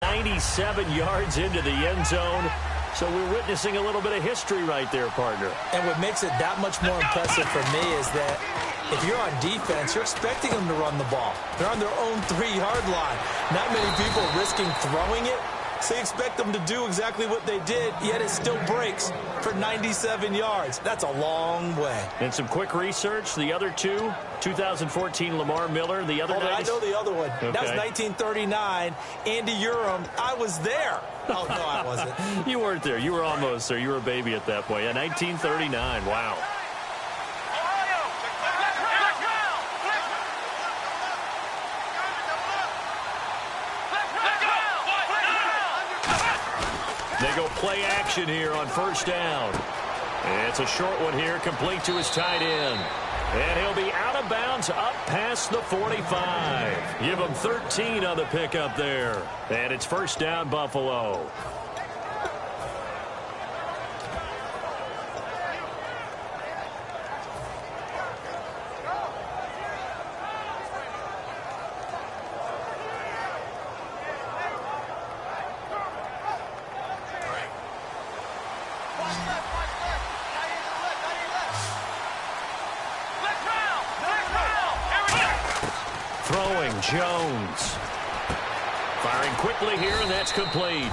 97 yards into the end zone. So we're witnessing a little bit of history right there, partner. And what makes it that much more impressive for me is that if you're on defense, you're expecting them to run the ball. They're on their own 3-yard line. Not many people risking throwing it. So you expect them to do exactly what they did, yet it still breaks for 97 yards. That's a long way. And some quick research. The other two, 2014 Lamar Miller. The other I know the other one. Okay. That was 1939. Andy Urim. I was there. Oh, no, I wasn't. You weren't there. You were almost there. You were a baby at that point. Yeah, 1939. Wow. They go play action here on first down. And it's a short one here, complete to his tight end. And he'll be out of bounds up past the 45. Give him 13 on the pickup there. And it's first down, Buffalo. Jones. Firing quickly here, and that's complete.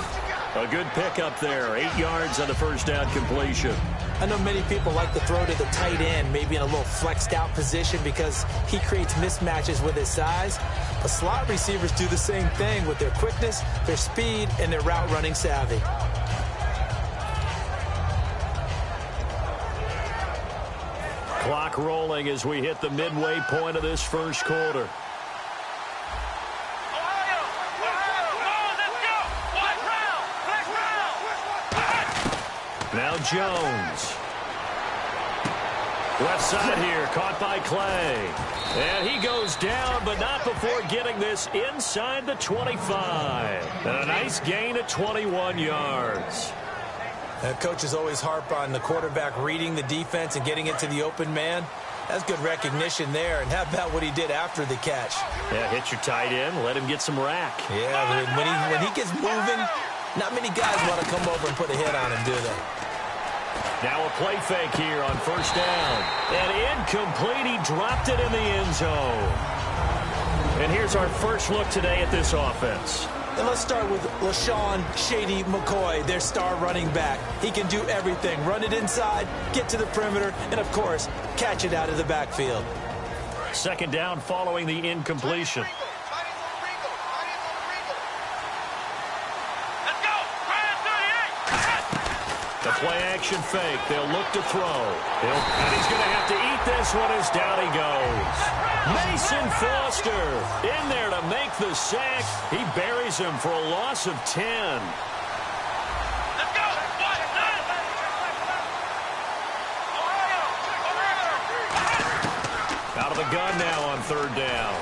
A good pickup there. 8 yards on the first down completion. I know many people like to throw to the tight end, maybe in a little flexed out position because he creates mismatches with his size. But slot receivers do the same thing with their quickness, their speed, and their route running savvy. Clock rolling as we hit the midway point of this first quarter. Now Jones. Left side here, caught by Clay. And he goes down, but not before getting this inside the 25. And a nice gain of 21 yards. Coaches always harp on the quarterback reading the defense and getting it to the open man. That's good recognition there. And how about what he did after the catch? Yeah, hit your tight end, let him get some rack. Yeah, when he gets moving, not many guys want to come over and put a hit on him, do they? Now a play fake here on first down. And incomplete. He dropped it in the end zone. And here's our first look today at this offense. And let's start with LaShawn Shady McCoy, their star running back. He can do everything. Run it inside, get to the perimeter, and, of course, catch it out of the backfield. Second down following the incompletion. The play-action fake. They'll look to throw. And he's going to have to eat this one as down he goes. Mason Foster in there to make the sack. He buries him for a loss of 10. Out of the gun now on third down.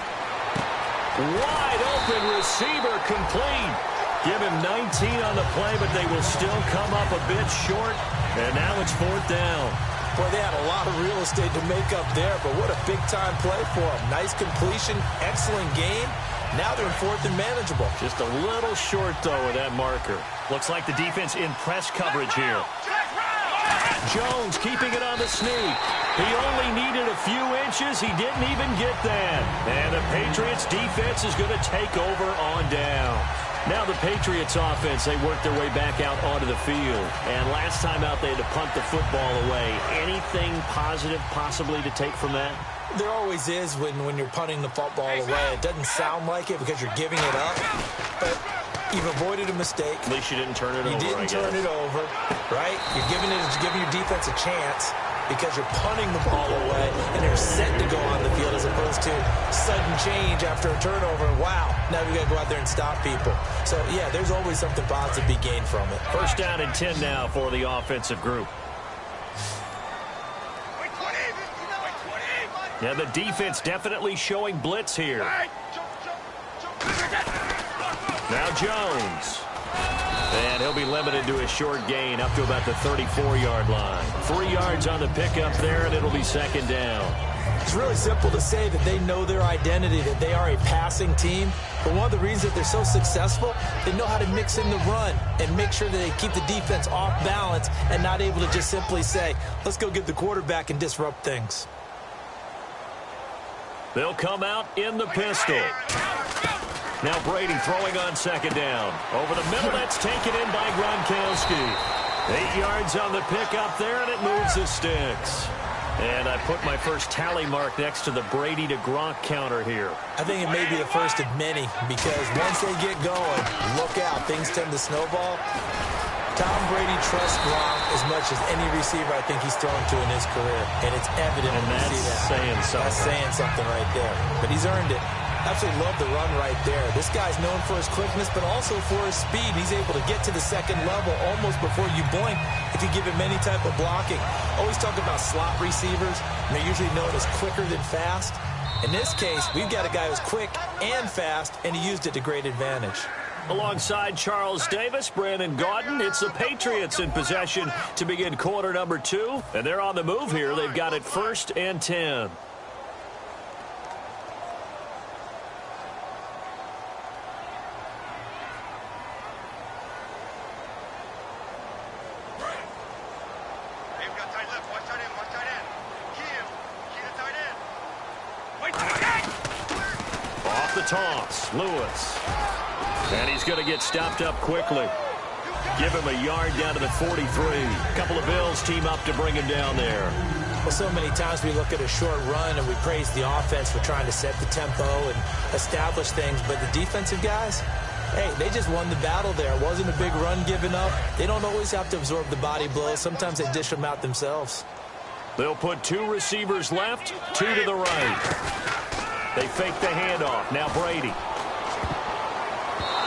Wide open receiver complete. Give him 19 on the play, but they will still come up a bit short. And now it's fourth down. Boy, they had a lot of real estate to make up there, but what a big-time play for them. Nice completion, excellent game. Now they're in fourth and manageable. Just a little short, though, with that marker. Looks like the defense in press coverage here. Jones keeping it on the sneak. He only needed a few inches. He didn't even get that. And the Patriots defense is going to take over on down. Now the Patriots offense, they work their way back out onto the field. And last time out, they had to punt the football away. Anything positive possibly to take from that? There always is when you're punting the football away. It doesn't sound like it because you're giving it up. But you've avoided a mistake. At least you didn't turn it over, You didn't turn it over, right? You're giving your defense a chance because you're punting the ball away and they're set to go on the field as opposed to sudden change after a turnover. Wow, now we got to go out there and stop people. So, yeah, there's always something positive to be gained from it. First down and 10 now for the offensive group. Yeah, the defense definitely showing blitz here. Now Jones. And he'll be limited to a short gain up to about the 34-yard line. 3 yards on the pickup there, and it'll be second down. It's really simple to say that they know their identity, that they are a passing team. But one of the reasons that they're so successful, they know how to mix in the run and make sure that they keep the defense off balance and not able to just simply say, let's go get the quarterback and disrupt things. They'll come out in the pistol. Now Brady throwing on second down. Over the middle, that's taken in by Gronkowski. 8 yards on the pickup there, and it moves the sticks. And I put my first tally mark next to the Brady to Gronk counter here. I think it may be the first of many because once they get going, look out, things tend to snowball. Tom Brady trusts Gronk as much as any receiver I think he's thrown to in his career, and it's evident when you see that. Saying something. That's saying something right there. But he's earned it. Absolutely love the run right there. This guy's known for his quickness, but also for his speed. He's able to get to the second level almost before you blink if you give him any type of blocking. Always talk about slot receivers, and they're usually known as quicker than fast. In this case, we've got a guy who's quick and fast, and he used it to great advantage. Alongside Charles Davis, Brandon Gaudin, it's the Patriots in possession to begin quarter number 2, and they're on the move here. They've got it 1st and 10. Toss, Lewis. And he's going to get stopped up quickly. Give him a yard down to the 43. A couple of Bills team up to bring him down there. Well, so many times we look at a short run and we praise the offense for trying to set the tempo and establish things, but the defensive guys, hey, they just won the battle there. It wasn't a big run given up. They don't always have to absorb the body blows. Sometimes they dish them out themselves. They'll put 2 receivers left, 2 to the right. They fake the handoff. Now Brady.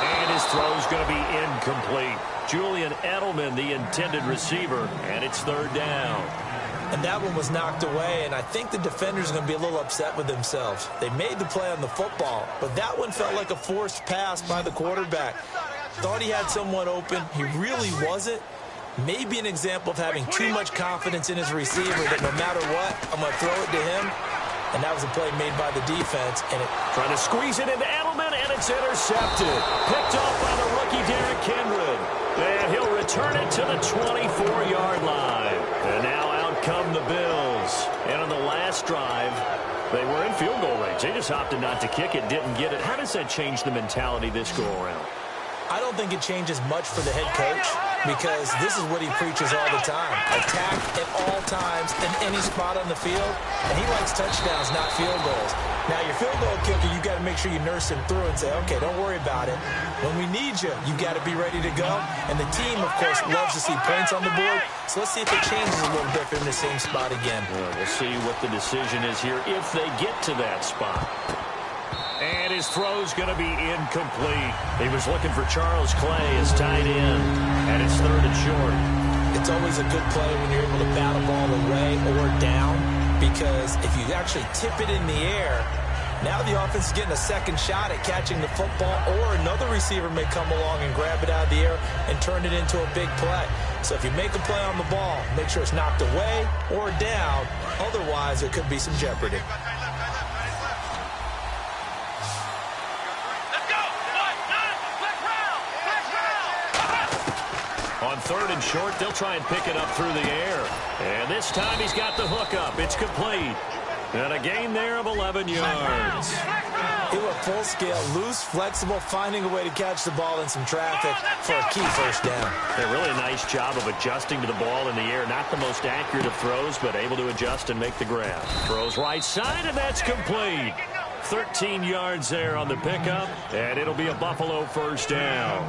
And his throw's going to be incomplete. Julian Edelman, the intended receiver, and it's 3rd down. And that one was knocked away, and I think the defenders are going to be a little upset with themselves. They made the play on the football, but that one felt like a forced pass by the quarterback. Thought he had someone open. He really wasn't. Maybe an example of having too much confidence in his receiver that no matter what, I'm going to throw it to him. And that was a play made by the defense. And trying to squeeze it into Edelman, and it's intercepted. Picked off by the rookie Derrick Kindred. And he'll return it to the 24-yard line. And now out come the Bills. And on the last drive, they were in field goal range. They just opted not to kick it, didn't get it. How does that change the mentality this go-around? I don't think it changes much for the head coach because this is what he preaches all the time. Attack at all times in any spot on the field, and he likes touchdowns, not field goals. Now, your field goal kicker, you got to make sure you nurse him through and say, okay, don't worry about it. When we need you, you got to be ready to go. And the team, of course, loves to see points on the board. So let's see if it changes a little bit in the same spot again. We'll see what the decision is here if they get to that spot. And his throw's going to be incomplete. He was looking for Charles Clay as tight end, and it's 3rd and short. It's always a good play when you're able to bat a ball away or down, because if you actually tip it in the air, now the offense is getting a second shot at catching the football, or another receiver may come along and grab it out of the air and turn it into a big play. So if you make a play on the ball, make sure it's knocked away or down. Otherwise, there could be some jeopardy. On 3rd and short, they'll try and pick it up through the air. And this time he's got the hook up. It's complete. And a gain there of 11 yards. He went full scale, loose, flexible, finding a way to catch the ball in some traffic for a key first down. A really nice job of adjusting to the ball in the air. Not the most accurate of throws, but able to adjust and make the grab. Throws right side, and that's complete. 13 yards there on the pickup, and it'll be a Buffalo first down.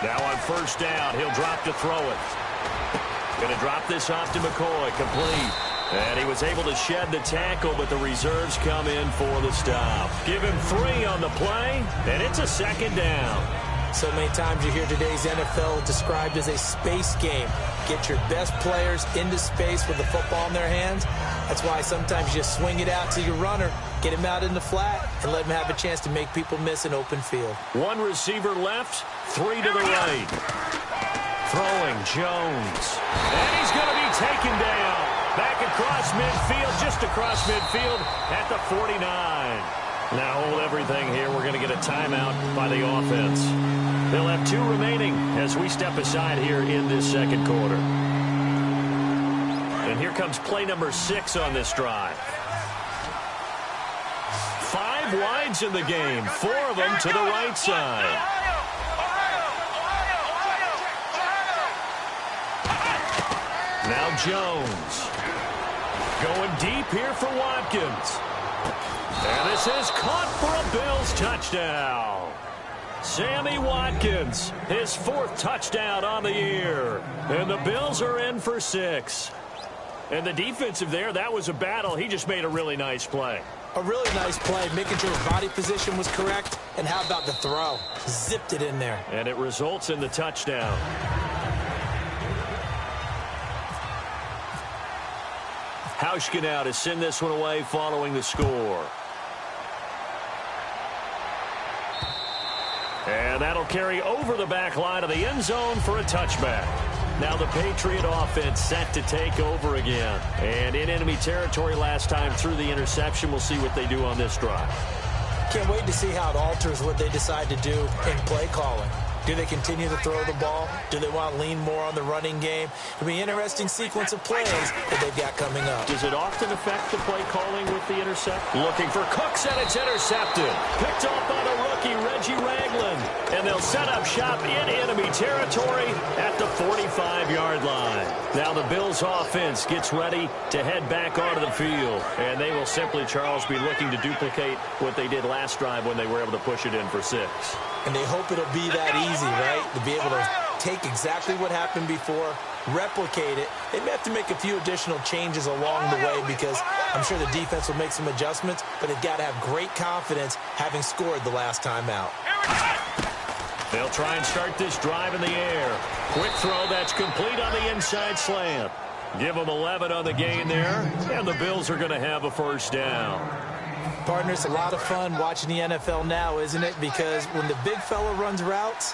Now on first down, he'll drop to throw it. Going to drop this off to McCoy, complete. And he was able to shed the tackle, but the reserves come in for the stop. Give him 3 on the play, and it's a second down. So many times you hear today's NFL described as a space game. Get your best players into space with the football in their hands. That's why sometimes you swing it out to your runner, get him out in the flat, and let him have a chance to make people miss an open field. One receiver left, 3 to the right. Throwing Jones. And he's going to be taken down. Back across midfield, just across midfield at the 49. Now hold everything here. We're going to get a timeout by the offense. They'll have 2 remaining as we step aside here in this second quarter. And here comes play number 6 on this drive. 5 wides in the game, 4 of them to the right side. Now Jones. Going deep here for Watkins. And this is caught for a Bills touchdown. Sammy Watkins, his 4th touchdown on the year. And the Bills are in for 6. And the defensive there, that was a battle. He just made a really nice play. A really nice play, making sure his body position was correct. And how about the throw? Zipped it in there. And it results in the touchdown. Hauschka now to send this one away following the score. And that'll carry over the back line of the end zone for a touchback. Now the Patriot offense set to take over again. And in enemy territory last time through the interception. We'll see what they do on this drive. Can't wait to see how it alters what they decide to do in play calling. Do they continue to throw the ball? Do they want to lean more on the running game? It'll be an interesting sequence of plays that they've got coming up. Does it often affect the play calling with the intercept? Looking for Cooks, and it's intercepted. Picked off by the rookie, Reggie Ragland. And they'll set up shop in enemy territory at the 45-yard line. Now the Bills offense gets ready to head back onto the field. And they will simply, Charles, be looking to duplicate what they did last drive when they were able to push it in for 6. And they hope it'll be that easy, right? To be able to take exactly what happened before, replicate it. They may have to make a few additional changes along the way because I'm sure the defense will make some adjustments, but they've got to have great confidence having scored the last time out. They'll try and start this drive in the air. Quick throw that's complete on the inside slant. Give them 11 on the gain there, and the Bills are going to have a first down. Partner, it's a lot of fun watching the NFL now, isn't it? Because when the big fella runs routes,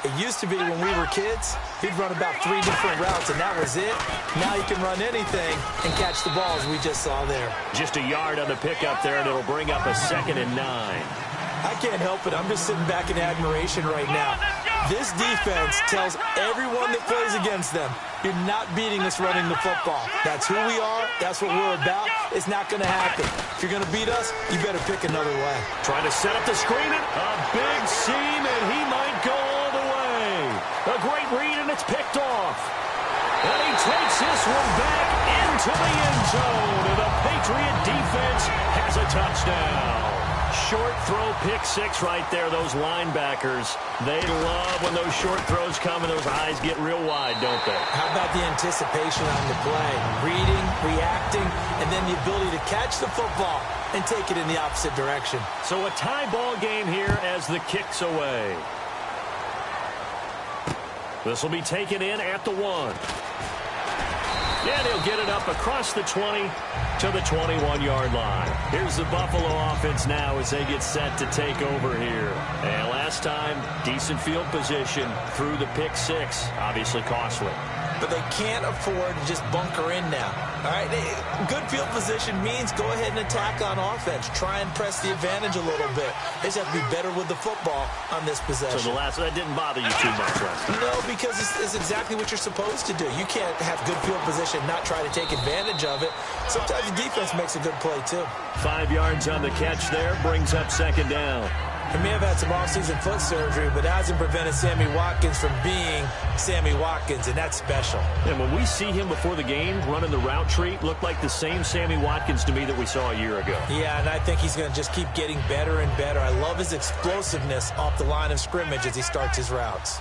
it used to be when we were kids, he'd run about 3 different routes, and that was it. Now he can run anything and catch the balls we just saw there. Just a yard on the pickup there, and it'll bring up a 2nd and 9. I can't help it. I'm just sitting back in admiration right now. This defense tells everyone that plays against them, you're not beating us running the football. That's who we are. That's what we're about. It's not going to happen. If you're going to beat us, you better pick another way. Trying to set up the screen. A big seam, and he might go all the way. A great read, and it's picked off. And he takes this one back into the end zone. And the Patriot defense has a touchdown. Short throw, pick 6 right there. Those linebackers, they love when those short throws come and those eyes get real wide, don't they? How about the anticipation on the play? Reading, reacting, and then the ability to catch the football and take it in the opposite direction. So a tie ball game here as the kick's away. This will be taken in at the 1. And he'll get it up across the 20 to the 21-yard line. Here's the Buffalo offense now as they get set to take over here. And last time, decent field position through the pick 6. Obviously costly. But they can't afford to just bunker in now. All right, good field position means go ahead and attack on offense. Try and press the advantage a little bit. They just have to be better with the football on this possession. So that didn't bother you too much, right? No, because it's exactly what you're supposed to do. You can't have good field position, not try to take advantage of it. Sometimes the defense makes a good play, too. 5 yards on the catch there, brings up 2nd down. He may have had some offseason foot surgery, but hasn't prevented Sammy Watkins from being Sammy Watkins, and that's special. And when we see him before the game running the route tree, looked like the same Sammy Watkins to me that we saw a year ago. Yeah, and I think he's going to just keep getting better and better. I love his explosiveness off the line of scrimmage as he starts his routes.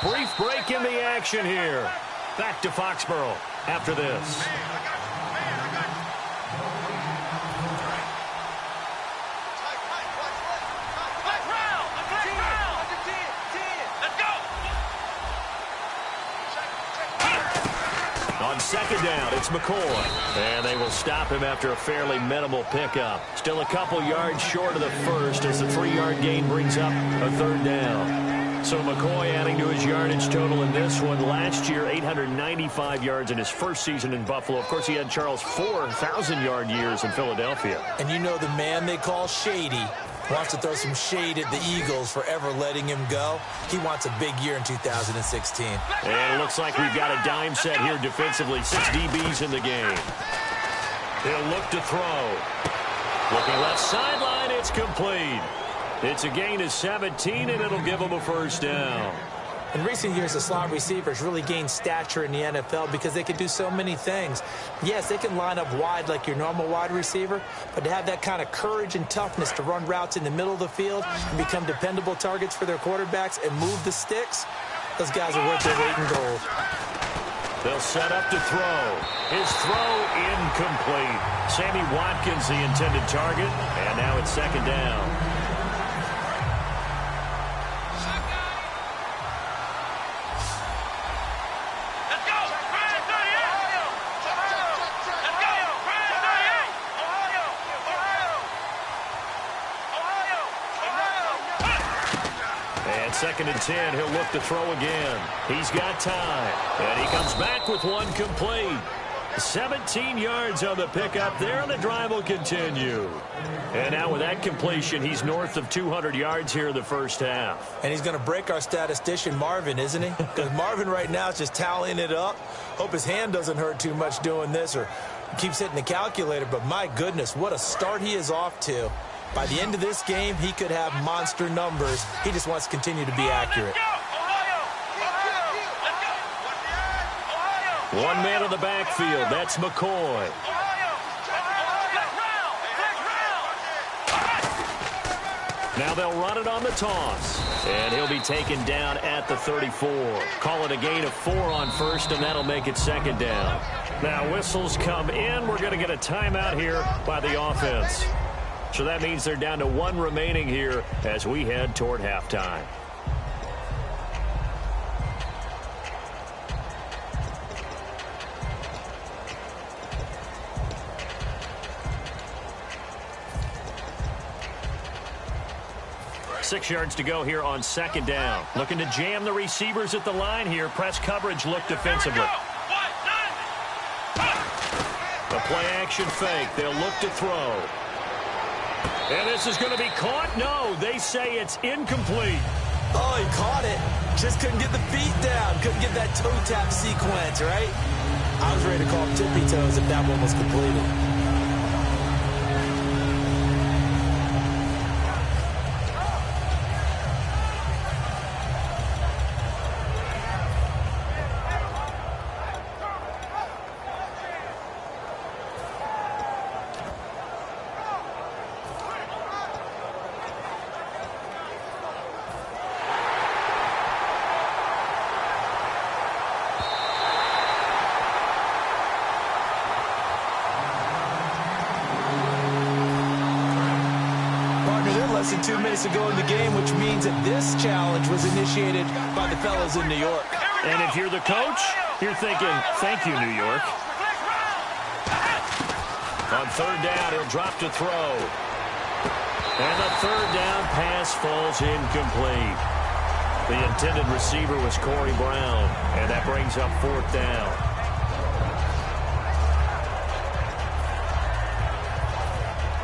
Brief break in the action here. Back to Foxborough after this. on second down. It's McCoy. And they will stop him after a fairly minimal pickup. Still a couple yards short of the first as the 3-yard gain brings up a third down. So McCoy adding to his yardage total in this one. Last year, 895 yards in his first season in Buffalo. Of course, he had Charles 4,000-yard years in Philadelphia. And you know the man they call Shady wants to throw some shade at the Eagles for ever letting him go. He wants a big year in 2016. And it looks like we've got a dime set here defensively. 6 DBs in the game. He'll look to throw. Looking left sideline, it's complete. It's a gain of 17, and it'll give him a first down. In recent years, the slot receivers really gained stature in the NFL because they can do so many things. Yes, they can line up wide like your normal wide receiver, but to have that kind of courage and toughness to run routes in the middle of the field and become dependable targets for their quarterbacks and move the sticks, those guys are worth their weight in gold. They'll set up to throw. His throw incomplete. Sammy Watkins, the intended target, and now it's second down. Second and 10, he'll look to throw again. He's got time, and he comes back with one complete. 17 yards on the pickup there, and the drive will continue. And now with that completion, he's north of 200 yards here in the first half. And he's going to break our statistician, Marvin, isn't he? Because Marvin right now is just tallying it up. Hope his hand doesn't hurt too much doing this or keeps hitting the calculator. But my goodness, what a start he is off to. By the end of this game, he could have monster numbers. He just wants to continue to be accurate. One man in the backfield. That's McCoy. Now they'll run it on the toss. And he'll be taken down at the 34. Call it a gain of 4 on first, and that'll make it second down. Now whistles come in. We're going to get a timeout here by the offense. So that means they're down to 1 remaining here as we head toward halftime. Six yards to go here on second down. Looking to jam the receivers at the line here. Press coverage look defensively. A play action fake. They'll look to throw. And this is going to be caught. No, they say it's incomplete. Oh, he caught it. Just couldn't get the feet down. Couldn't get that toe tap sequence, right? I was ready to call him tippy toes if that one was completed. Less than 2 minutes ago in the game, which means that this challenge was initiated by the fellas in New York. And if you're the coach, you're thinking, thank you, New York. On third down, he'll drop to throw. And the third down pass falls incomplete. The intended receiver was Corey Brown, and that brings up fourth down.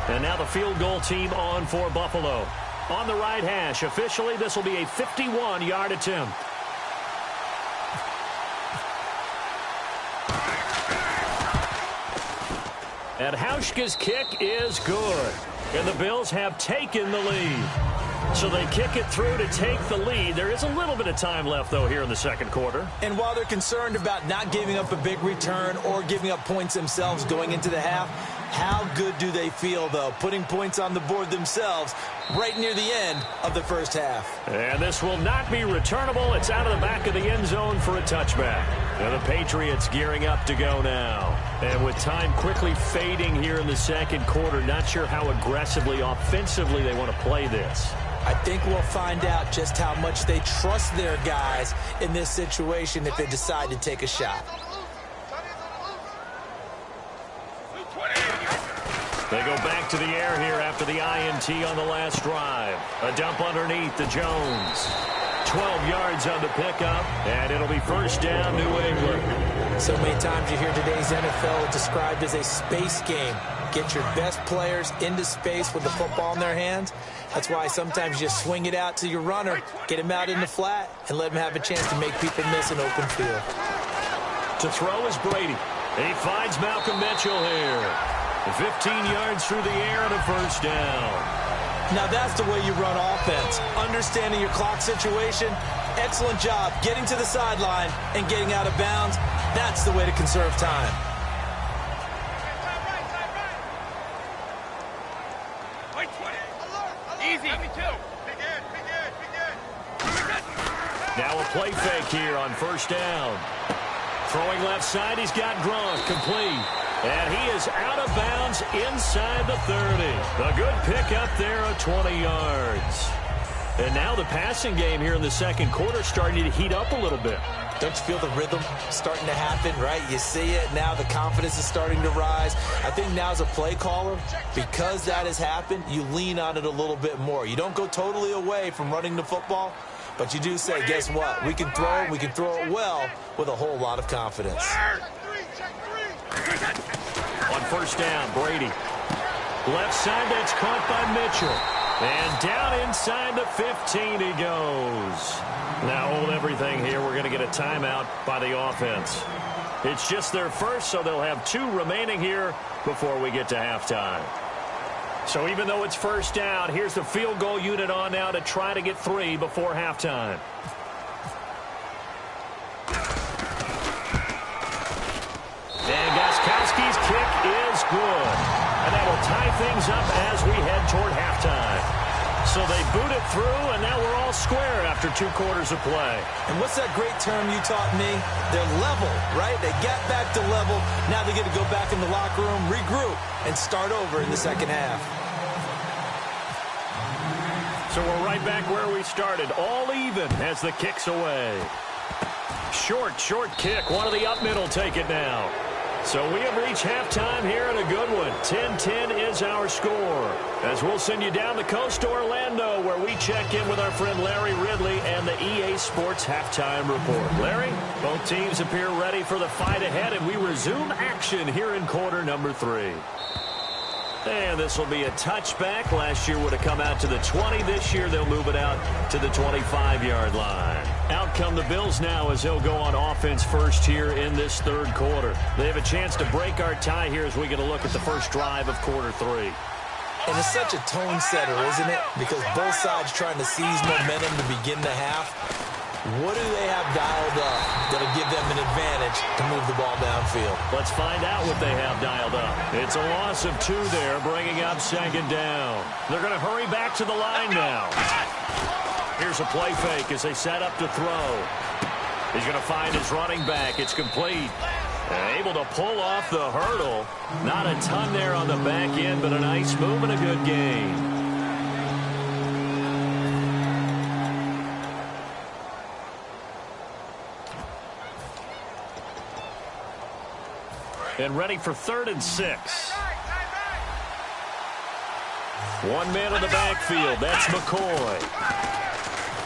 And now the field goal team on for Buffalo. On the right hash, officially, this will be a 51-yard attempt. And Hauschka's kick is good. And the Bills have taken the lead. So they kick it through to take the lead. There is a little bit of time left, though, here in the second quarter. And while they're concerned about not giving up a big return or giving up points themselves going into the half, how good do they feel, though, putting points on the board themselves right near the end of the first half? And this will not be returnable. It's out of the back of the end zone for a touchback. And the Patriots gearing up to go now. And with time quickly fading here in the second quarter, not sure how aggressively, offensively they want to play this. I think we'll find out just how much they trust their guys in this situation if they decide to take a shot. They go back to the air here after the INT on the last drive. A dump underneath to Jones. 12 yards on the pickup, and it'll be first down, New England. So many times you hear today's NFL described as a space game. Get your best players into space with the football in their hands. That's why sometimes you just swing it out to your runner, get him out in the flat, and let him have a chance to make people miss an open field. To throw is Brady. He finds Malcolm Mitchell here. 15 yards through the air and a first down. Now that's the way you run offense. Understanding your clock situation. Excellent job getting to the sideline and getting out of bounds. That's the way to conserve time. Easy. Now a play fake here on first down. Throwing left side, he's got Gronk complete. And he is out of bounds inside the 30. A good pickup there of 20 yards. And now the passing game here in the second quarter starting to heat up a little bit. Don't you feel the rhythm starting to happen, right? You see it. Now the confidence is starting to rise. I think now as a play caller, because that has happened, you lean on it a little bit more. You don't go totally away from running the football, but you do say, guess what? We can throw it well with a whole lot of confidence. On first down, Brady. Left side, that's caught by Mitchell. And down inside the 15 he goes. Now hold everything here. We're going to get a timeout by the offense. It's just their first, so they'll have 2 remaining here before we get to halftime. So even though it's first down, here's the field goal unit on now to try to get 3 before halftime. And Gostkowski's kick is good. And that will tie things up as we head toward halftime. So they boot it through, and now we're all square after 2 quarters of play. And what's that great term you taught me? They're level, right? They got back to level. Now they get to go back in the locker room, regroup, and start over in the second half. So we're right back where we started, all even as the kick's away. Short kick. One of the up middle take it now. So we have reached halftime here in a good one. 10-10 is our score. As we'll send you down the coast to Orlando, where we check in with our friend Larry Ridley and the EA Sports Halftime Report. Larry, both teams appear ready for the fight ahead, and we resume action here in quarter number 3. And this will be a touchback. Last year would have come out to the 20. This year they'll move it out to the 25-yard line. Out come the Bills now as they'll go on offense first here in this third quarter. They have a chance to break our tie here as we get a look at the first drive of quarter 3. And it's such a tone setter, isn't it? Because both sides trying to seize momentum to begin the half. What do they have dialed up that'll give them an advantage to move the ball downfield? Let's find out what they have dialed up. It's a loss of 2 there, bringing up second down. They're going to hurry back to the line now. Here's a play fake as they set up to throw. He's going to find his running back. It's complete. And able to pull off the hurdle. Not a ton there on the back end, but a nice move and a good gain. And ready for 3rd and 6. 1 man in the backfield. That's McCoy.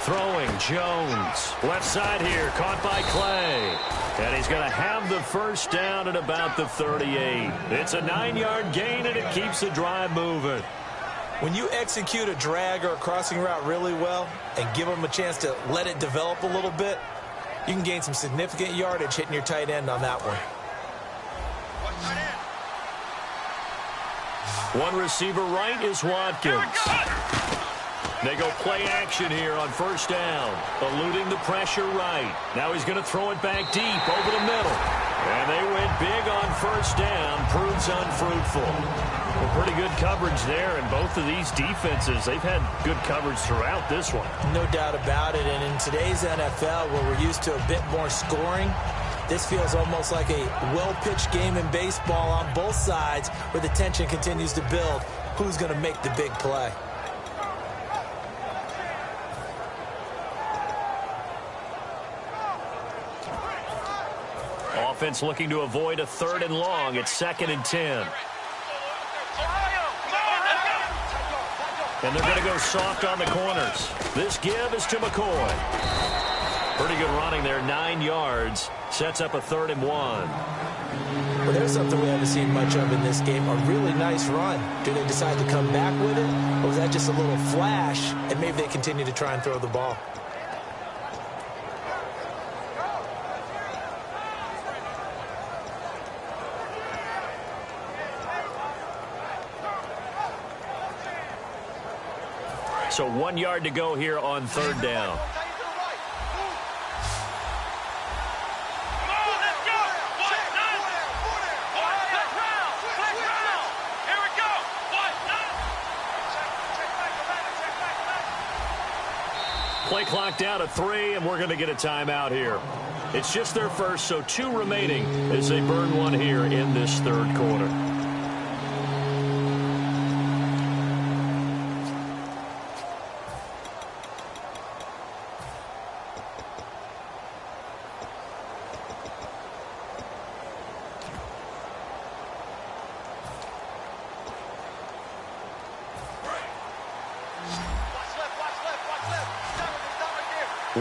Throwing Jones. Left side here. Caught by Clay. And he's going to have the first down at about the 38. It's a 9-yard gain, and it keeps the drive moving. When you execute a drag or a crossing route really well and give them a chance to let it develop a little bit, you can gain some significant yardage hitting your tight end on that one. One receiver right is Watkins. They go play action here on first down. Eluding the pressure right. Now he's going to throw it back deep over the middle. And they went big on first down. Proves unfruitful. Well, pretty good coverage there. And both of these defenses, they've had good coverage throughout this one. No doubt about it. And in today's NFL, where we're used to a bit more scoring, this feels almost like a well-pitched game in baseball on both sides where the tension continues to build. Who's going to make the big play? Offense looking to avoid a 3rd and long. It's 2nd and 10. And they're going to go soft on the corners. This give is to McCoy. Pretty good running there, 9 yards. Sets up a 3rd and 1. Well, there's something we haven't seen much of in this game, a really nice run. Do they decide to come back with it, or was that just a little flash, and maybe they continue to try and throw the ball? So 1 yard to go here on 3rd down. Play clock down to 3, and we're going to get a timeout here. It's just their first, so 2 remaining as they burn one here in this 3rd quarter.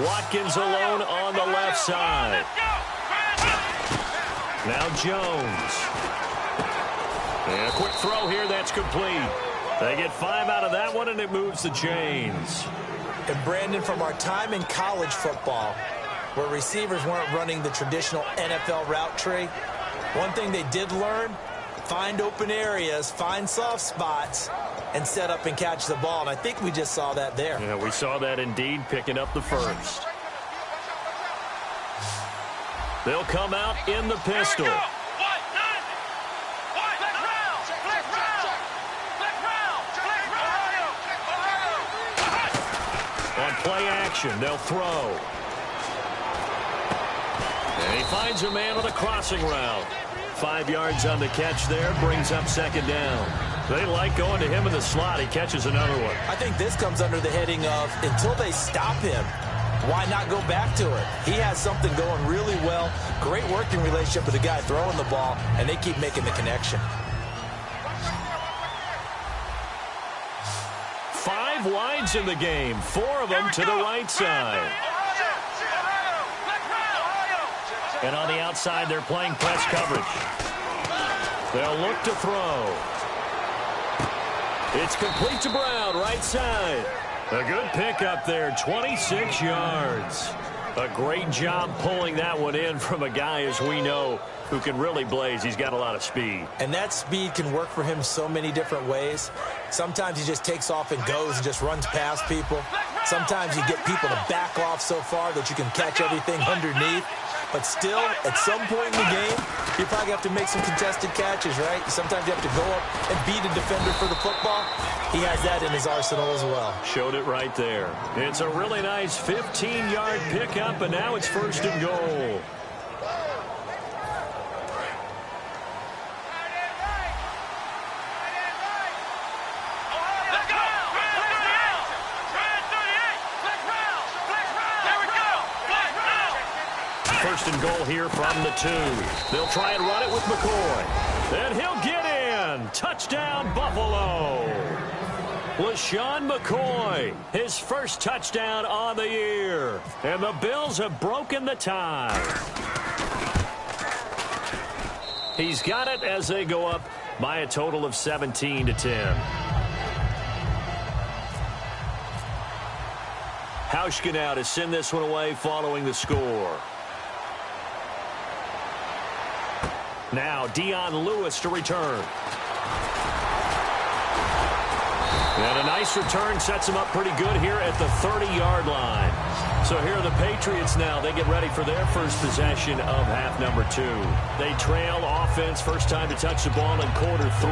Watkins alone on the left side. Now Jones. And a quick throw here, that's complete. They get 5 out of that one, and it moves the chains. And Brandon, from our time in college football, where receivers weren't running the traditional NFL route tree, one thing they did learn, find open areas, find soft spots, and set up and catch the ball. And I think we just saw that there. Yeah, we saw that indeed, picking up the first. They'll come out in the pistol. On play action, they'll throw. And he finds a man on a crossing route. 5 yards on the catch there, brings up 2nd down. They like going to him in the slot. He catches another one. I think this comes under the heading of, until they stop him, why not go back to it? He has something going really well. Great working relationship with the guy throwing the ball, and they keep making the connection. 5 wides in the game, 4 of them to the right side. And on the outside, they're playing press coverage. They'll look to throw. It's complete to Brown, right side. A good pickup there, 26 yards. A great job pulling that one in from a guy, as we know, who can really blaze. He's got a lot of speed. And that speed can work for him so many different ways. Sometimes he just takes off and goes and just runs past people. Sometimes you get people to back off so far that you can catch everything underneath. But still, at some point in the game, you probably have to make some contested catches, right? Sometimes you have to go up and beat a defender for the football. He has that in his arsenal as well. Showed it right there. It's a really nice 15-yard pickup, and now it's 1st and goal. First and goal here from the 2. They'll try and run it with McCoy. And he'll get in. Touchdown, Buffalo. LaShawn McCoy, his first touchdown on the year. And the Bills have broken the tie. He's got it as they go up by a total of 17-10. Hauschka now to send this one away following the score. Now Dion Lewis to return. And a nice return sets him up pretty good here at the 30-yard line. So here are the Patriots now. They get ready for their first possession of half number 2. They trail offense, first time to touch the ball in quarter 3,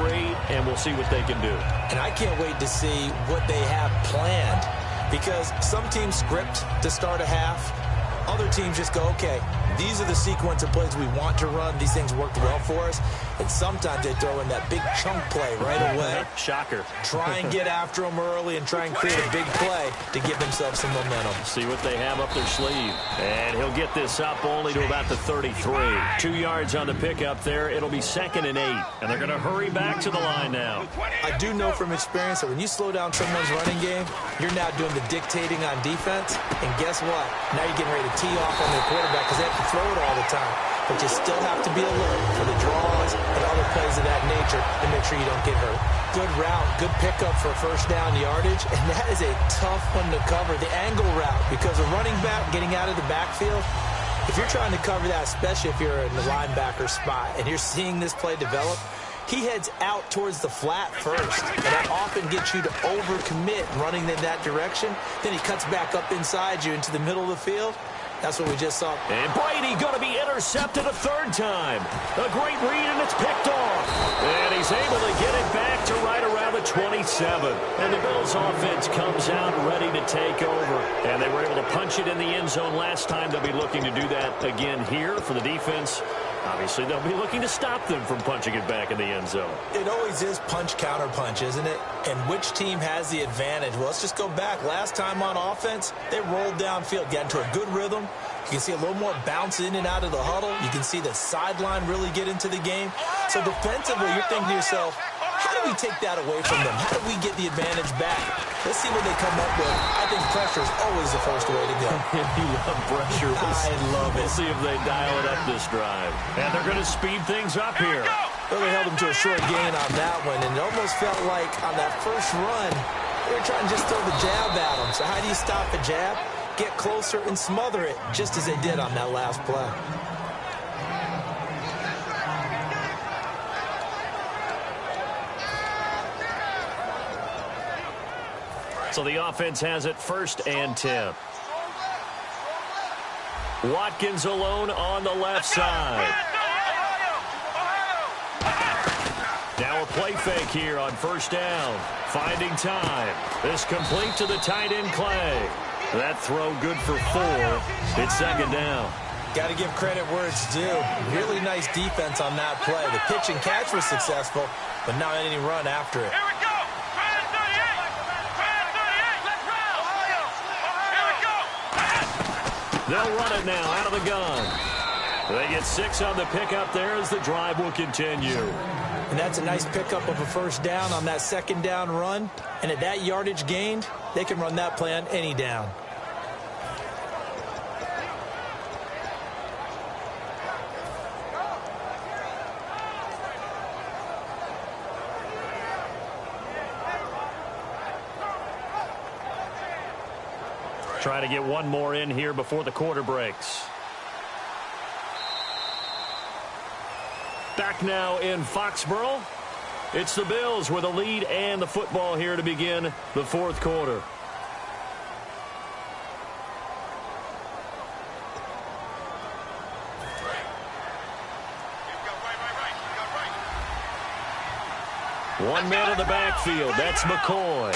and we'll see what they can do. And I can't wait to see what they have planned, because some teams script to start a half. Other teams just go, okay, These are the sequence of plays we want to run. These things worked well for us. And sometimes they throw in that big chunk play right away. Shocker. Try and get after them early and try and create a big play to give themselves some momentum. See what they have up their sleeve. And he'll get this up only to about the 33. 2 yards on the pickup there. It'll be 2nd and 8. And they're going to hurry back to the line now. I do know from experience that when you slow down someone's running game, you're now doing the dictating on defense. And guess what? Now you're getting ready to tee off on their quarterback because they have to throw it all the time. But you still have to be alert for the draws and other plays of that nature to make sure you don't get hurt. Good route, good pickup for first down yardage, and that is a tough one to cover. The angle route, because a running back getting out of the backfield, if you're trying to cover that, especially if you're in the linebacker spot and you're seeing this play develop, he heads out towards the flat first, and that often gets you to overcommit running in that direction. Then he cuts back up inside you into the middle of the field. That's what we just saw. And Brady going to be intercepted a 3rd time. A great read, and it's picked off. And he's able to get it back to right around the 27. And the Bills offense comes out ready to take over. And they were able to punch it in the end zone last time. They'll be looking to do that again here for the defense. Obviously, they'll be looking to stop them from punching it back in the end zone. It always is punch, counter punch, isn't it? And which team has the advantage? Well, let's just go back. Last time on offense, they rolled downfield, got into a good rhythm. You can see a little more bounce in and out of the huddle. You can see the sideline really get into the game. So defensively, you're thinking to yourself, how do we take that away from them? How do we get the advantage back? Let's see what they come up with. I think pressure is always the first way to go. You love pressure. I love it. We'll see if they dial it up this drive. And they're going to speed things up here. Well, they held them to a short gain on that one, and it almost felt like on that first run, they were trying to just throw the jab at them. So how do you stop a jab? Get closer and smother it, just as they did on that last play. So the offense has it 1st and 10. Watkins alone on the left side. Now a play fake here on 1st down. Finding time. This complete to the tight end Clay. That throw good for 4. It's 2nd down. Got to give credit where it's due. Really nice defense on that play. The pitch and catch was successful, but not any run after it. They'll run it now out of the gun. They get 6 on the pickup there as the drive will continue. And that's a nice pickup of a 1st down on that 2nd down run. And at that yardage gained, they can run that play on any down. Try to get one more in here before the quarter breaks. Back now in Foxborough. It's the Bills with a lead and the football here to begin the 4th quarter. One man in the backfield. That's McCoy.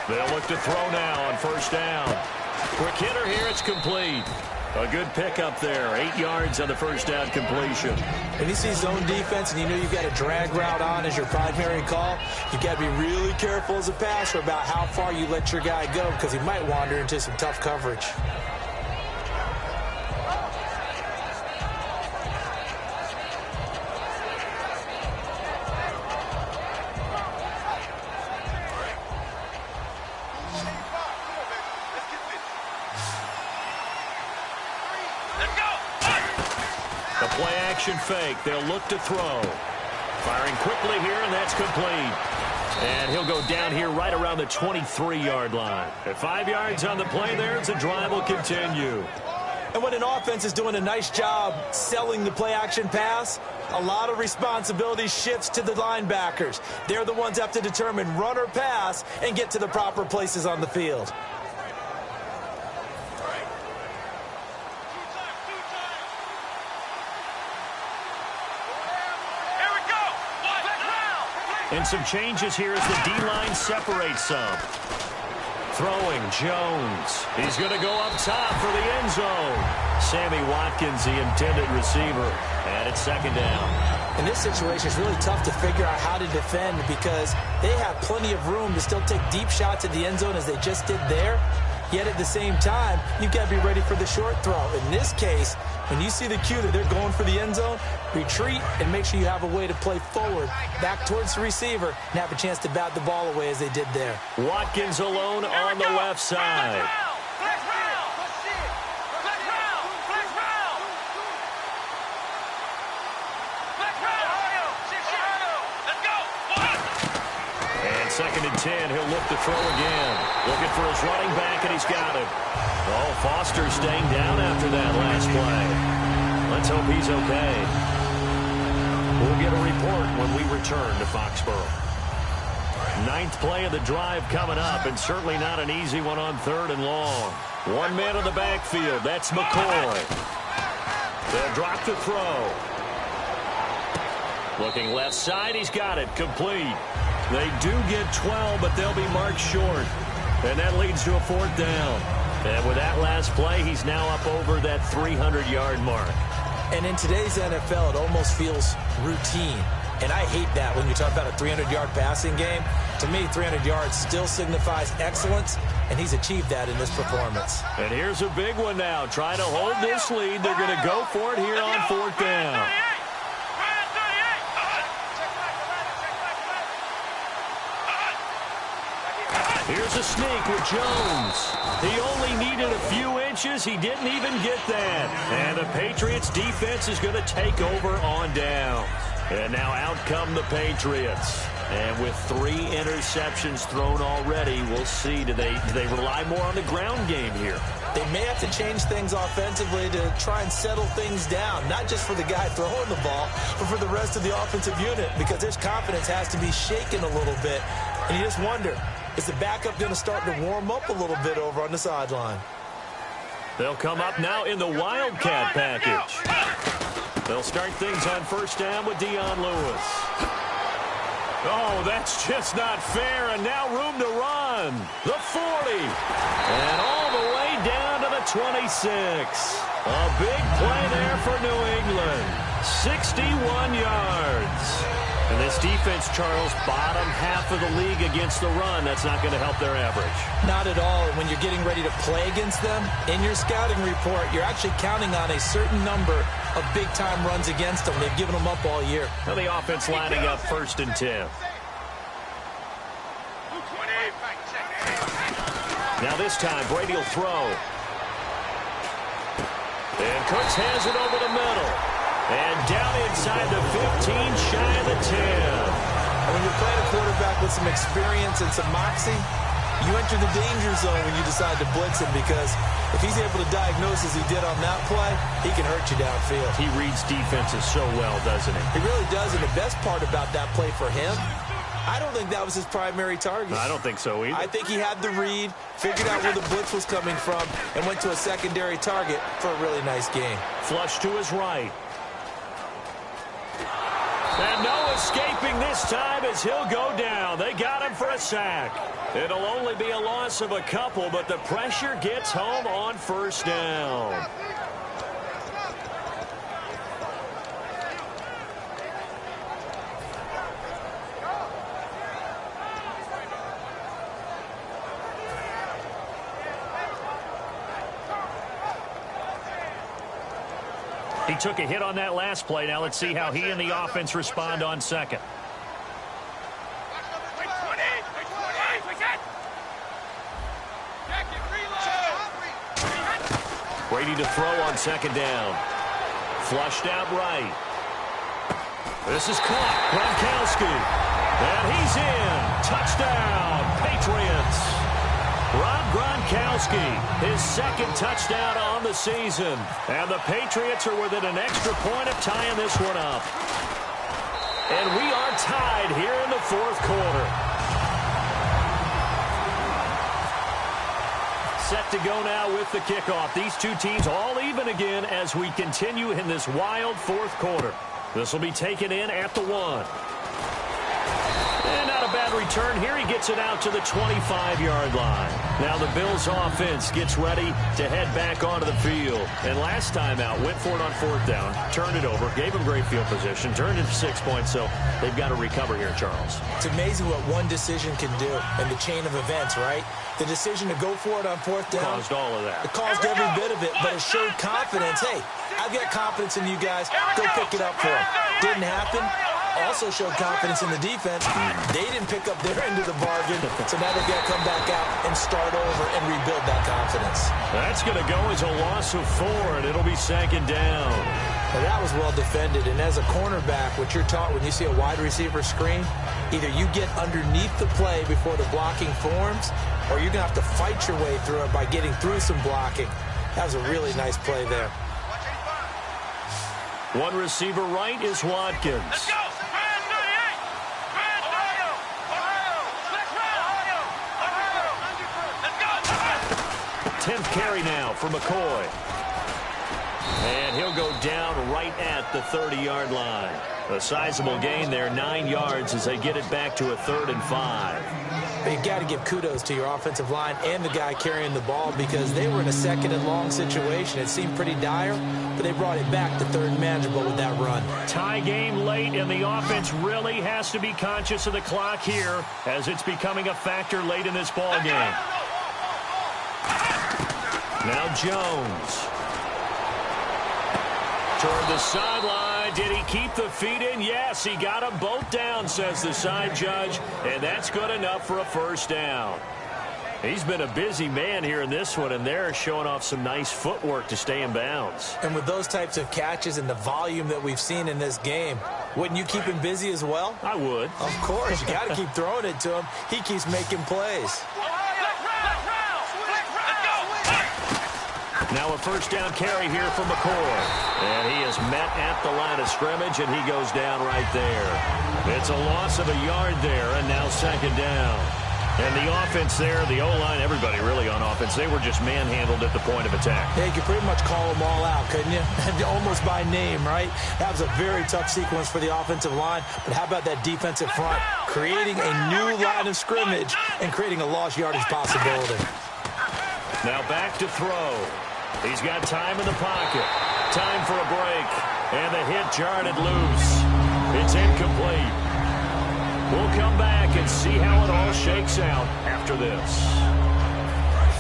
They'll look to throw now on 1st down. Quick hitter here. It's complete. A good pickup there. 8 yards on the 1st down completion. When you see zone defense and you know you've got a drag route on as your primary call, you've got to be really careful as a passer about how far you let your guy go because he might wander into some tough coverage. Play-action fake. They'll look to throw. Firing quickly here, and that's complete. And he'll go down here right around the 23-yard line. At 5 yards on the play there, the drive will continue. And when an offense is doing a nice job selling the play-action pass, a lot of responsibility shifts to the linebackers. They're the ones that have to determine run or pass and get to the proper places on the field. And some changes here as the D-line separates some. Throwing, Jones. He's going to go up top for the end zone. Sammy Watkins, the intended receiver, and it's second down. In this situation, it's really tough to figure out how to defend because they have plenty of room to still take deep shots at the end zone as they just did there. Yet at the same time, you've got to be ready for the short throw. In this case, when you see the cue that they're going for the end zone, retreat and make sure you have a way to play forward, back towards the receiver, and have a chance to bat the ball away as they did there. Watkins alone on the left side. Second and 10, he'll look to throw again. Looking for his running back, and he's got him. Oh, Foster staying down after that last play. Let's hope he's okay. We'll get a report when we return to Foxborough. Ninth play of the drive coming up, and certainly not an easy one on third and long. One man in the backfield, that's McCoy. They'll drop the throw. Looking left side, he's got it, complete. They do get 12, but they'll be marked short. And that leads to a fourth down. And with that last play, he's now up over that 300-yard mark. And in today's NFL, it almost feels routine. And I hate that when you talk about a 300-yard passing game. To me, 300 yards still signifies excellence, and he's achieved that in this performance. And here's a big one now. Try to hold this lead. They're going to go for it here on fourth down. Here's a sneak with Jones. He only needed a few inches. He didn't even get that. And the Patriots defense is going to take over on down. And now out come the Patriots. And with 3 interceptions thrown already, we'll see. Do they rely more on the ground game here? They may have to change things offensively to try and settle things down, not just for the guy throwing the ball, but for the rest of the offensive unit, because his confidence has to be shaken a little bit. And you just wonder, is the backup going to start to warm up a little bit over on the sideline? They'll come up now in the Wildcat package. They'll start things on first down with Dion Lewis. Oh, that's just not fair, and now room to run. The 40, and all the way down to the 26. A big play there for New England. 61 yards. And this defense, Charles, bottom half of the league against the run. That's not going to help their average. Not at all. And when you're getting ready to play against them, in your scouting report, you're actually counting on a certain number of big-time runs against them. They've given them up all year. Now the offense lining up first and 10. Now this time, Brady will throw. And Cooks has it over the middle. And down inside the 15, shy of the 10. And when you're playing a quarterback with some experience and some moxie, you enter the danger zone when you decide to blitz him, because if he's able to diagnose as he did on that play, he can hurt you downfield. He reads defenses so well, doesn't he? He really does, and the best part about that play for him, I don't think that was his primary target. I don't think so either. I think he had the read, figured out where the blitz was coming from, and went to a secondary target for a really nice game. Flush to his right. And no escaping this time as he'll go down. They got him for a sack. It'll only be a loss of a couple, but the pressure gets home on first down. He took a hit on that last play. Now let's see how he and the offense respond on second. Brady to throw on second down. Flushed out right. This is caught. Gronkowski. And he's in. Touchdown, Patriots. Rob Gronkowski, his second touchdown on the season. And the Patriots are within an extra point of tying this one up. And we are tied here in the fourth quarter. Set to go now with the kickoff. These two teams all even again as we continue in this wild fourth quarter. This will be taken in at the 1. And not a bad return here. He gets it out to the 25-yard line. Now the Bills offense gets ready to head back onto the field. And last time out, went for it on 4th down, turned it over, gave them great field position, turned it 6 points, so they've got to recover here, Charles. It's amazing what one decision can do in the chain of events, right? The decision to go for it on 4th down. Caused all of that. It caused every bit of it, but it showed confidence. Hey, I've got confidence in you guys. Go pick it up for them. Didn't happen. Also showed confidence in the defense. They didn't pick up their end of the bargain, so now they've got to come back out and start over and rebuild that confidence. That's going to go as a loss of 4, and it'll be 2nd down. Well, that was well defended, and as a cornerback, what you're taught when you see a wide receiver screen, either you get underneath the play before the blocking forms, or you're going to have to fight your way through it by getting through some blocking. That was a really nice play there. One receiver right is Watkins. Let's go! 10th carry now for McCoy. And he'll go down right at the 30-yard line. A sizable gain there, 9 yards as they get it back to a 3rd and 5. You got to give kudos to your offensive line and the guy carrying the ball because they were in a 2nd and long situation. It seemed pretty dire, but they brought it back to 3rd and manageable with that run. Tie game late, and the offense really has to be conscious of the clock here as it's becoming a factor late in this ball game. Now Jones. Toward the sideline. Did he keep the feet in? Yes, he got them both down, says the side judge, and that's good enough for a 1st down. He's been a busy man here in this one, and they're showing off some nice footwork to stay in bounds. And with those types of catches and the volume that we've seen in this game, wouldn't you keep him busy as well? I would. Of course. You got to keep throwing it to him. He keeps making plays. Now a 1st down carry here for McCoy. And he is met at the line of scrimmage, and he goes down right there. It's a loss of a yard there, and now 2nd down. And the offense there, the O-line, everybody really on offense, they were just manhandled at the point of attack. Yeah, you could pretty much call them all out, couldn't you? Almost by name, right? That was a very tough sequence for the offensive line. But how about that defensive front? Creating a new line of scrimmage and creating a lost yardage possibility. Now back to throw. He's got time in the pocket. Time for a break. And the hit jarred it loose. It's incomplete. We'll come back and see how it all shakes out after this.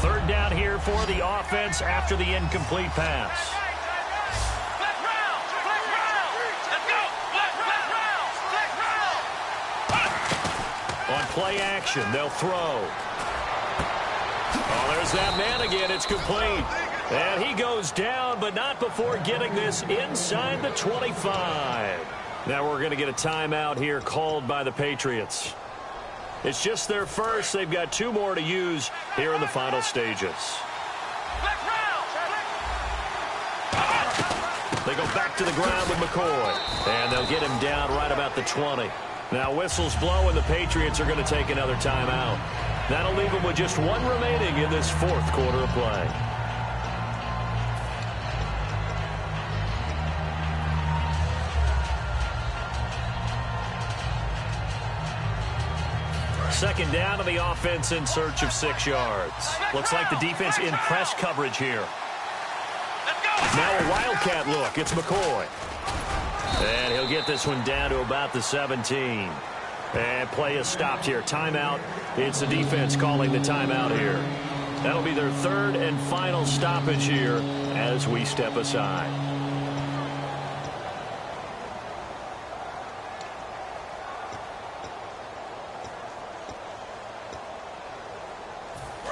3rd down here for the offense after the incomplete pass. On play action, they'll throw. Oh, there's that man again. It's complete. And he goes down, but not before getting this inside the 25. Now we're going to get a timeout here called by the Patriots. It's just their first. They've got 2 more to use here in the final stages. They go back to the ground with McCoy. And they'll get him down right about the 20. Now whistles blow, and the Patriots are going to take another timeout. That'll leave them with just 1 remaining in this 4th quarter of play. Second down to the offense in search of 6 yards. Looks like the defense in press coverage here. Now a wildcat look. It's McCoy. And he'll get this one down to about the 17. And play is stopped here. Timeout. It's the defense calling the timeout here. That'll be their 3rd and final stoppage here as we step aside.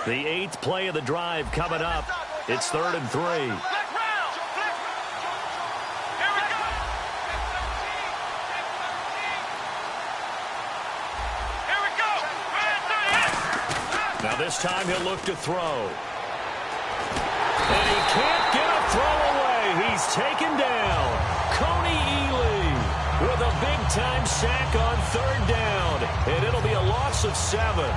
The 8th play of the drive coming up. It's 3rd and 3. Now this time he'll look to throw. And he can't get a throw away. He's taken down. Coney Ely with a big-time sack on 3rd down. And it'll be a loss of 7.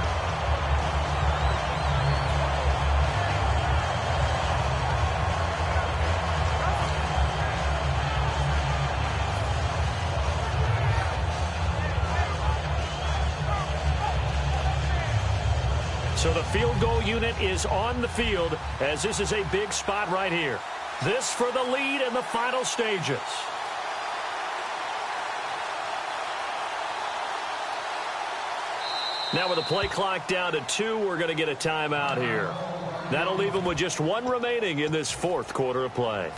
So the field goal unit is on the field as this is a big spot right here. This for the lead in the final stages. Now with the play clock down to 2, we're going to get a timeout here. That'll leave them with just 1 remaining in this fourth quarter of play.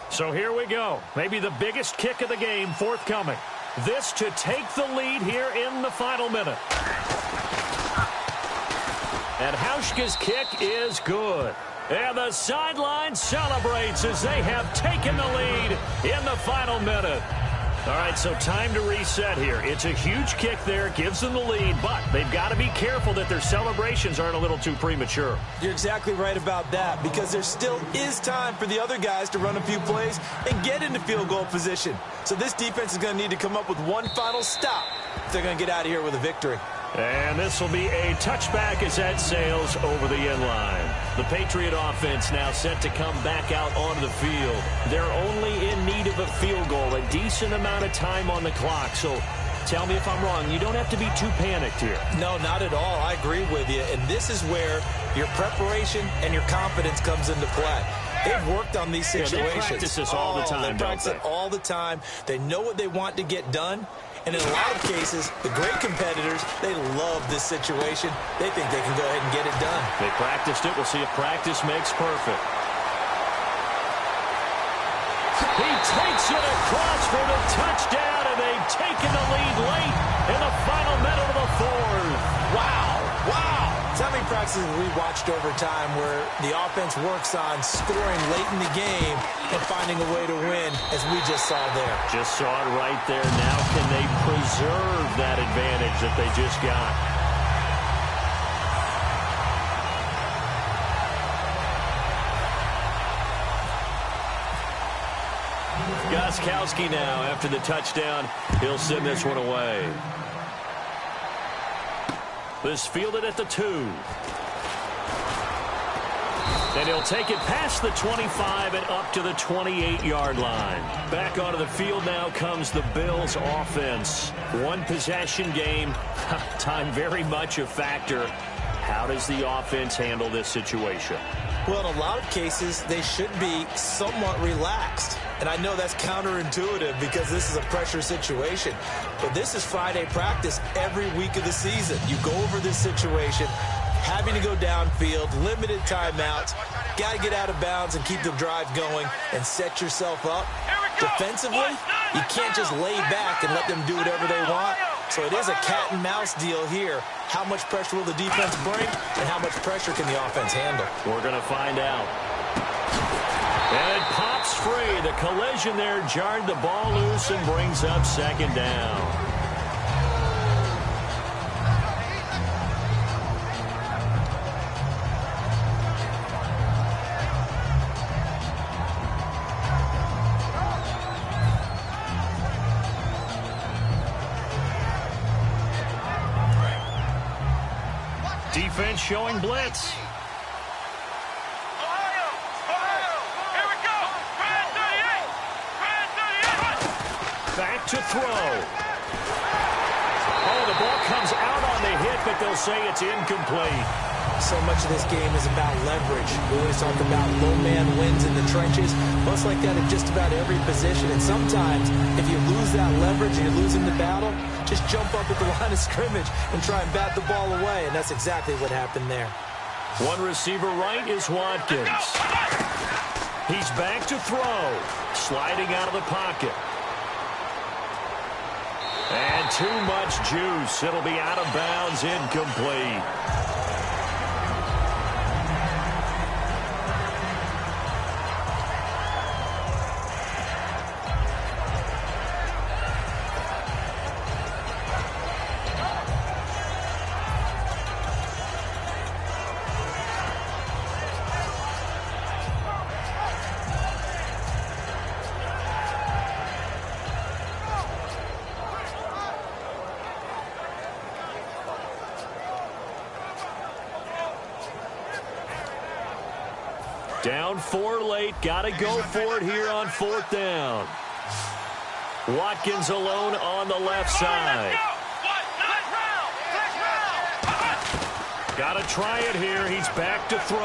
So here we go. Maybe the biggest kick of the game forthcoming. This to take the lead here in the final minute. And Hauschka's kick is good. And the sideline celebrates as they have taken the lead in the final minute. All right, so time to reset here. It's a huge kick there, gives them the lead, but they've got to be careful that their celebrations aren't a little too premature. You're exactly right about that, because there still is time for the other guys to run a few plays and get into field goal position. So this defense is going to need to come up with one final stop if they're going to get out of here with a victory. And this will be a touchback as that sails over the end line. The Patriot offense now set to come back out onto the field. They're only in need of a field goal, a decent amount of time on the clock. So tell me if I'm wrong. You don't have to be too panicked here. No, not at all. I agree with you. And this is where your preparation and your confidence comes into play. They've worked on these situations. They practice this all the time, They practice it all the time. They know what they want to get done. And in a lot of cases, the great competitors, they love this situation. They think they can go ahead and get it done. They practiced it. We'll see if practice makes perfect. He takes it across for the touchdown, and they've taken the lead late in the final minute of the fourth. Wow, wow. So how many practices we watched over time where the offense works on scoring late in the game and finding a way to win, as we just saw there. Just saw it right there. Now can they preserve that advantage that they just got? Gostkowski now after the touchdown. He'll send this one away. This fielded at the 2. And he'll take it past the 25 and up to the 28-yard line. Back onto the field now comes the Bills offense. One possession game. Time very much a factor. How does the offense handle this situation? Well, in a lot of cases, they should be somewhat relaxed. And I know that's counterintuitive because this is a pressure situation. But this is Friday practice every week of the season. You go over this situation, having to go downfield, limited timeouts, got to get out of bounds and keep the drive going and set yourself up. Defensively, you can't just lay back and let them do whatever they want. So it is a cat-and-mouse deal here. How much pressure will the defense bring, and how much pressure can the offense handle? We're going to find out. And it pops free. The collision there jarred the ball loose and brings up second down. Defense showing blitz. Back to throw. Oh, the ball comes out on the hit, but they'll say it's incomplete. So much of this game is about leverage. We always talk about low man wins in the trenches. Most like that in just about every position. And sometimes, if you lose that leverage and you're losing the battle, just jump up at the line of scrimmage and try and bat the ball away. And that's exactly what happened there. One receiver right is Watkins. He's back to throw. Sliding out of the pocket. And too much juice. It'll be out of bounds, incomplete. Down 4 late. Got to go for it here on 4th down. Watkins alone on the left side. Got to try it here. He's back to throw.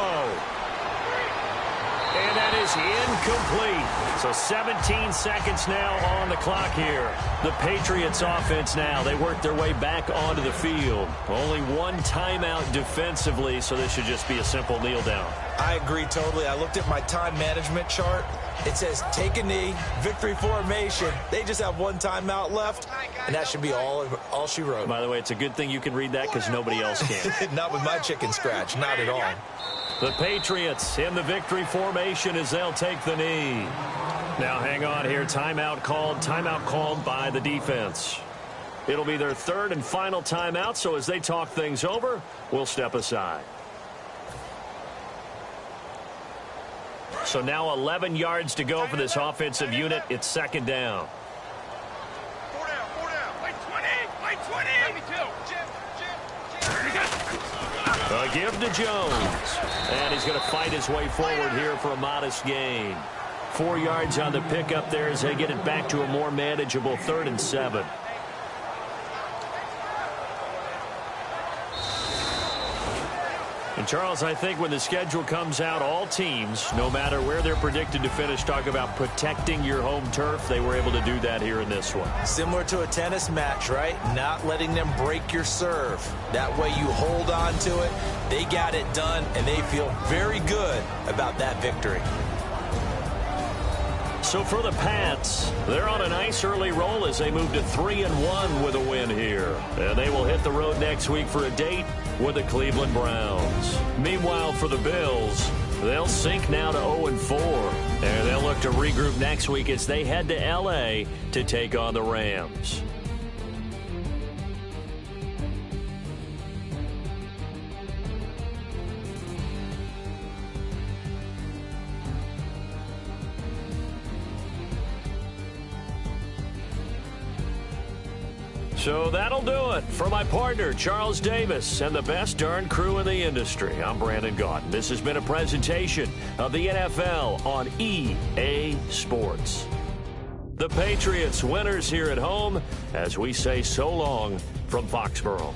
And that is incomplete. So 17 seconds now on the clock here. The Patriots offense now, they work their way back onto the field. Only one timeout defensively, so this should just be a simple kneel down. I agree totally. I looked at my time management chart. It says take a knee, victory formation. They just have one timeout left, and that should be all she wrote. By the way, it's a good thing you can read that because nobody else can. Not with my chicken scratch, not at all. The Patriots in the victory formation as they'll take the knee. Now hang on here. Timeout called by the defense. It'll be their third and final timeout, so as they talk things over, we'll step aside. So now 11 yards to go for this offensive unit. It's second down. 4 down. Wait, 20. A give to Jones. And he's going to fight his way forward here for a modest gain. 4 yards on the pickup there as they get it back to a more manageable 3rd and 7. And, Charles, I think when the schedule comes out, all teams, no matter where they're predicted to finish, talk about protecting your home turf. They were able to do that here in this one. Similar to a tennis match, right? Not letting them break your serve. That way you hold on to it. They got it done, and they feel very good about that victory. So for the Pats, they're on a nice early roll as they move to 3-1 with a win here. And they will hit the road next week for a date with the Cleveland Browns. Meanwhile, for the Bills, they'll sink now to 0-4. And they'll look to regroup next week as they head to L.A. to take on the Rams. So that'll do it. For my partner, Charles Davis, and the best darn crew in the industry, I'm Brandon Gaudin. This has been a presentation of the NFL on EA Sports. The Patriots winners here at home as we say so long from Foxborough.